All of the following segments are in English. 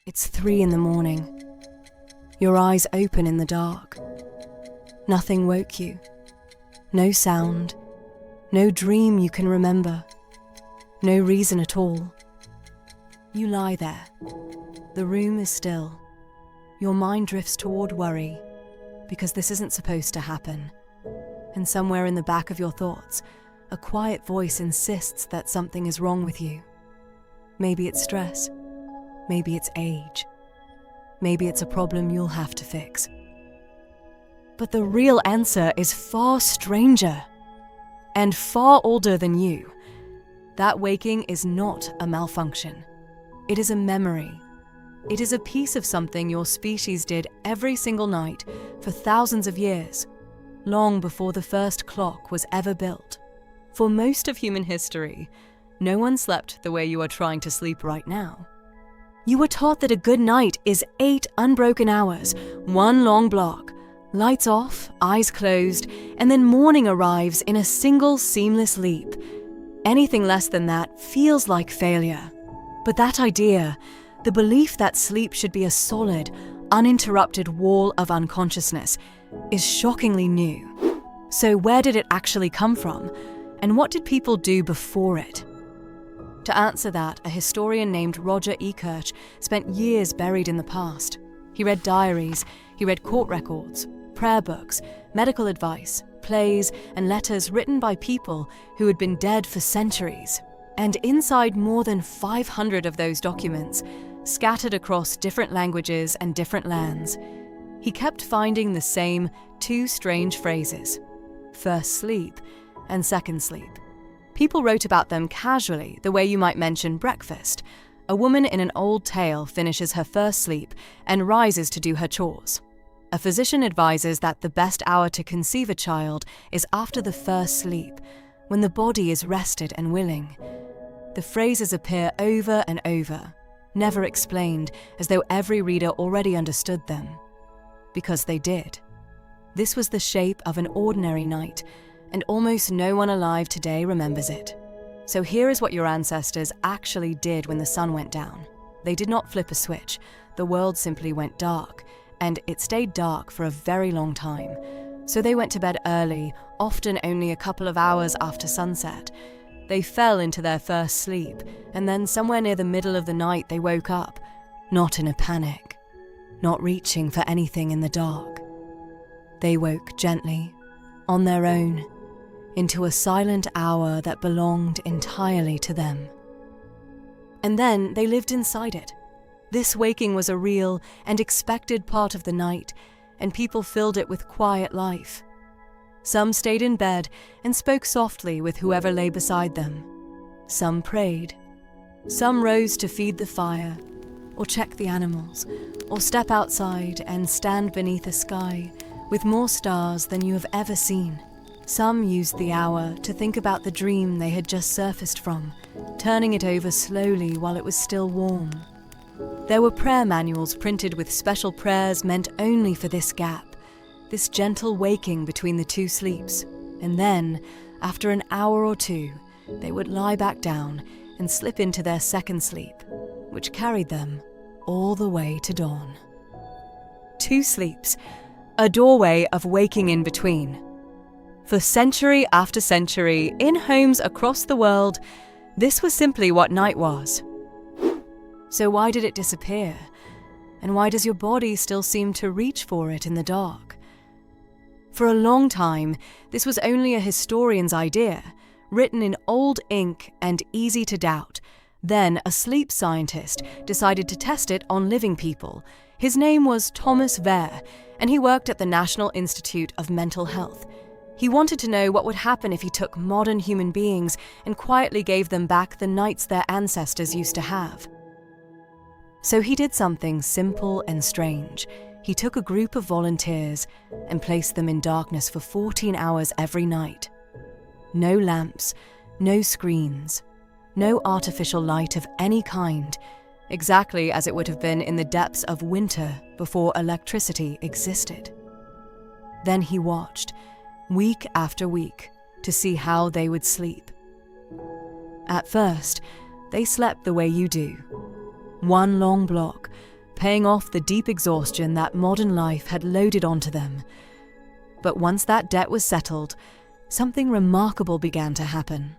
It's 3 in the morning. Your eyes open in the dark. Nothing woke you. No sound. No dream you can remember. No reason at all. You lie there. The room is still. Your mind drifts toward worry, because this isn't supposed to happen. And somewhere in the back of your thoughts, a quiet voice insists that something is wrong with you. Maybe it's stress. Maybe it's age. Maybe it's a problem you'll have to fix. But the real answer is far stranger and far older than you. That waking is not a malfunction. It is a memory. It is a piece of something your species did every single night for thousands of years, long before the first clock was ever built. For most of human history, no one slept the way you are trying to sleep right now. You were taught that a good night is 8 unbroken hours, one long block, lights off, eyes closed, and then morning arrives in a single seamless leap. Anything less than that feels like failure. But that idea, the belief that sleep should be a solid, uninterrupted wall of unconsciousness, is shockingly new. So where did it actually come from? And what did people do before it? To answer that, a historian named Roger E. Kirch spent years buried in the past. He read diaries, he read court records, prayer books, medical advice, plays, and letters written by people who had been dead for centuries. And inside more than 500 of those documents, scattered across different languages and different lands, he kept finding the same 2 strange phrases: first sleep and second sleep. People wrote about them casually, the way you might mention breakfast. A woman in an old tale finishes her first sleep and rises to do her chores. A physician advises that the best hour to conceive a child is after the first sleep, when the body is rested and willing. The phrases appear over and over, never explained, as though every reader already understood them. Because they did. This was the shape of an ordinary night, and almost no one alive today remembers it. So here is what your ancestors actually did when the sun went down. They did not flip a switch. The world simply went dark, and it stayed dark for a very long time. So they went to bed early, often only a couple of hours after sunset. They fell into their first sleep, and then somewhere near the middle of the night they woke up, not in a panic, not reaching for anything in the dark. They woke gently, on their own, into a silent hour that belonged entirely to them. And then they lived inside it. This waking was a real and expected part of the night, and people filled it with quiet life. Some stayed in bed and spoke softly with whoever lay beside them. Some prayed. Some rose to feed the fire, or check the animals, or step outside and stand beneath a sky with more stars than you have ever seen. Some used the hour to think about the dream they had just surfaced from, turning it over slowly while it was still warm. There were prayer manuals printed with special prayers meant only for this gap, this gentle waking between the 2 sleeps. And then, after an hour or 2, they would lie back down and slip into their second sleep, which carried them all the way to dawn. 2 sleeps, a doorway of waking in between. For century after century, in homes across the world, this was simply what night was. So why did it disappear? And why does your body still seem to reach for it in the dark? For a long time, this was only a historian's idea, written in old ink and easy to doubt. Then a sleep scientist decided to test it on living people. His name was Thomas Vare, and he worked at the National Institute of Mental Health. He wanted to know what would happen if he took modern human beings and quietly gave them back the nights their ancestors used to have. So he did something simple and strange. He took a group of volunteers and placed them in darkness for 14 hours every night. No lamps, no screens, no artificial light of any kind, exactly as it would have been in the depths of winter before electricity existed. Then he watched, week after week, to see how they would sleep. At first, they slept the way you do. One long block, paying off the deep exhaustion that modern life had loaded onto them. But once that debt was settled, something remarkable began to happen.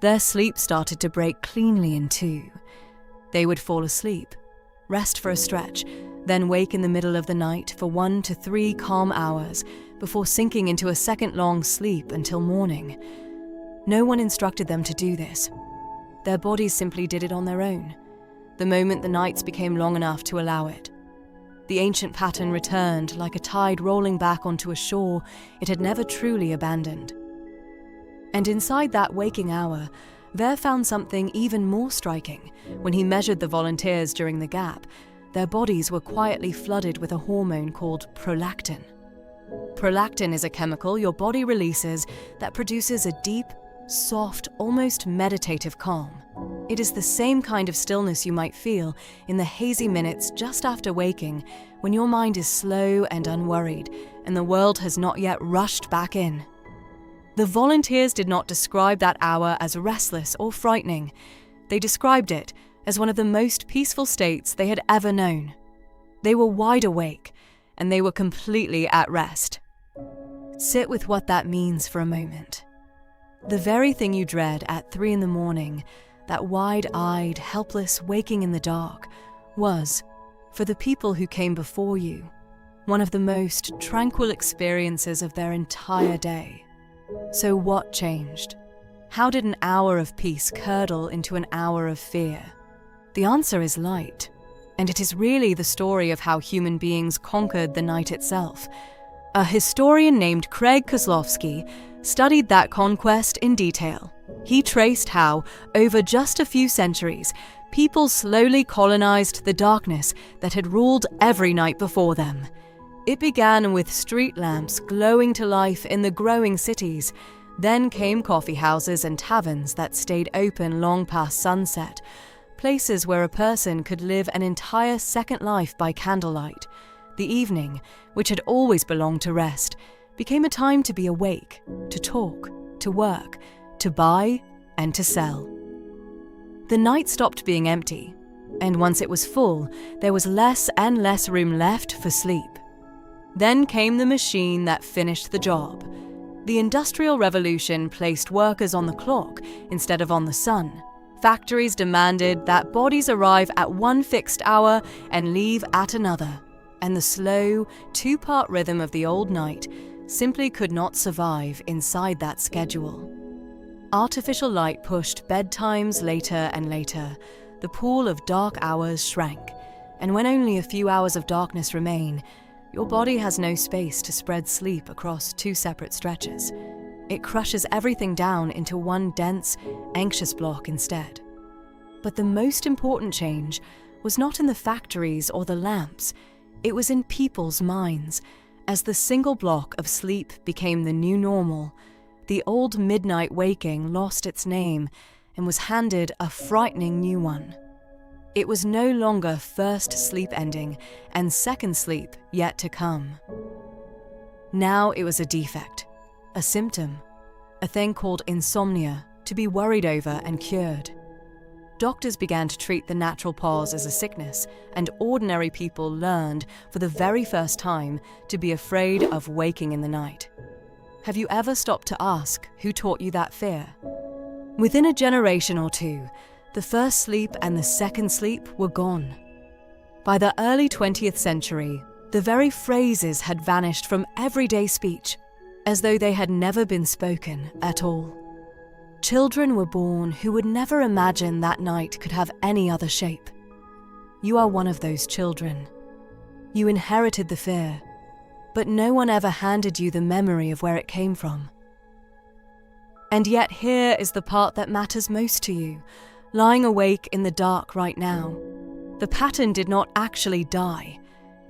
Their sleep started to break cleanly in two. They would fall asleep, rest for a stretch, then wake in the middle of the night for 1 to 3 calm hours before sinking into a second-long sleep until morning. No one instructed them to do this. Their bodies simply did it on their own, the moment the nights became long enough to allow it. The ancient pattern returned like a tide rolling back onto a shore it had never truly abandoned. And inside that waking hour, Ver found something even more striking. When he measured the volunteers during the gap, their bodies were quietly flooded with a hormone called prolactin. Prolactin is a chemical your body releases that produces a deep, soft, almost meditative calm. It is the same kind of stillness you might feel in the hazy minutes just after waking, when your mind is slow and unworried, and the world has not yet rushed back in. The volunteers did not describe that hour as restless or frightening. They described it as one of the most peaceful states they had ever known. They were wide awake, and they were completely at rest. Sit with what that means for a moment. The very thing you dread at 3 a.m, that wide-eyed, helpless waking in the dark, was, for the people who came before you, one of the most tranquil experiences of their entire day. So what changed? How did an hour of peace curdle into an hour of fear? The answer is light, and it is really the story of how human beings conquered the night itself. A historian named Craig Kozlowski studied that conquest in detail. He traced how, over just a few centuries, people slowly colonized the darkness that had ruled every night before them. It began with street lamps glowing to life in the growing cities. Then came coffee houses and taverns that stayed open long past sunset, places where a person could live an entire second life by candlelight. The evening, which had always belonged to rest, became a time to be awake, to talk, to work, to buy, and to sell. The night stopped being empty, and once it was full, there was less and less room left for sleep. Then came the machine that finished the job. The Industrial Revolution placed workers on the clock instead of on the sun. Factories demanded that bodies arrive at one fixed hour and leave at another, and the slow, two-part rhythm of the old night simply could not survive inside that schedule. Artificial light pushed bedtimes later and later. The pool of dark hours shrank, and when only a few hours of darkness remain, your body has no space to spread sleep across 2 separate stretches. It crushes everything down into one dense, anxious block instead. But the most important change was not in the factories or the lamps. It was in people's minds. As the single block of sleep became the new normal, the old midnight waking lost its name and was handed a frightening new one. It was no longer first sleep ending and second sleep yet to come. Now it was a defect, a symptom, a thing called insomnia, to be worried over and cured. Doctors began to treat the natural pause as a sickness, and ordinary people learned, for the very first time, to be afraid of waking in the night. Have you ever stopped to ask who taught you that fear? Within a generation or two, the first sleep and the second sleep were gone. By the early 20th century, the very phrases had vanished from everyday speech, as though they had never been spoken at all. Children were born who would never imagine that night could have any other shape. You are one of those children. You inherited the fear, but no one ever handed you the memory of where it came from. And yet here is the part that matters most to you, lying awake in the dark right now. The pattern did not actually die.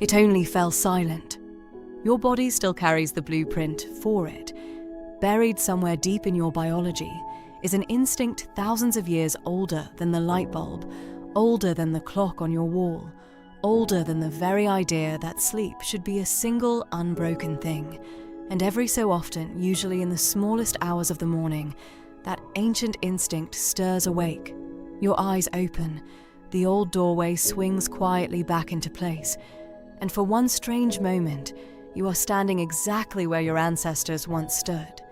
It only fell silent. Your body still carries the blueprint for it. Buried somewhere deep in your biology is an instinct thousands of years older than the light bulb, older than the clock on your wall, older than the very idea that sleep should be a single, unbroken thing. And every so often, usually in the smallest hours of the morning, that ancient instinct stirs awake. Your eyes open. the old doorway swings quietly back into place, and for one strange moment, you are standing exactly where your ancestors once stood,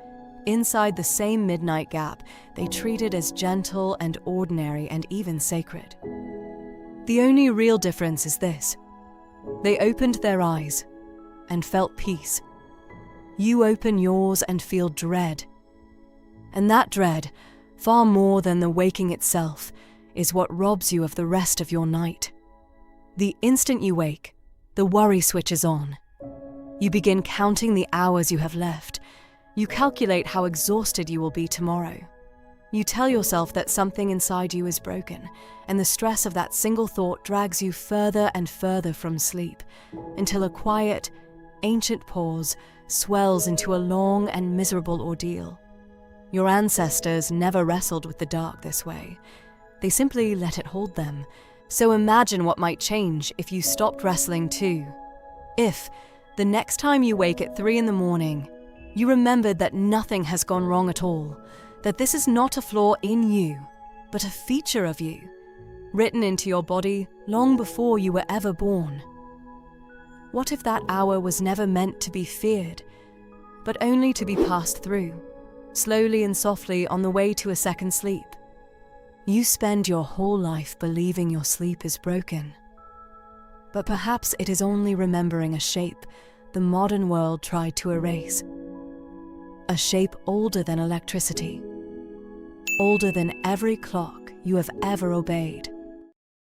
inside the same midnight gap they treated as gentle and ordinary and even sacred. The only real difference is this: they opened their eyes and felt peace. You open yours and feel dread. And that dread, far more than the waking itself, is what robs you of the rest of your night. The instant you wake, the worry switch is on. You begin counting the hours you have left. You calculate how exhausted you will be tomorrow. You tell yourself that something inside you is broken, and the stress of that single thought drags you further and further from sleep, until a quiet, ancient pause swells into a long and miserable ordeal. Your ancestors never wrestled with the dark this way. They simply let it hold them. So imagine what might change if you stopped wrestling too. If, the next time you wake at 3 a.m, you remembered that nothing has gone wrong at all, that this is not a flaw in you, but a feature of you, written into your body long before you were ever born. What if that hour was never meant to be feared, but only to be passed through, slowly and softly on the way to a second sleep? You spend your whole life believing your sleep is broken. But perhaps it is only remembering a shape the modern world tried to erase. A shape older than electricity, older than every clock you have ever obeyed.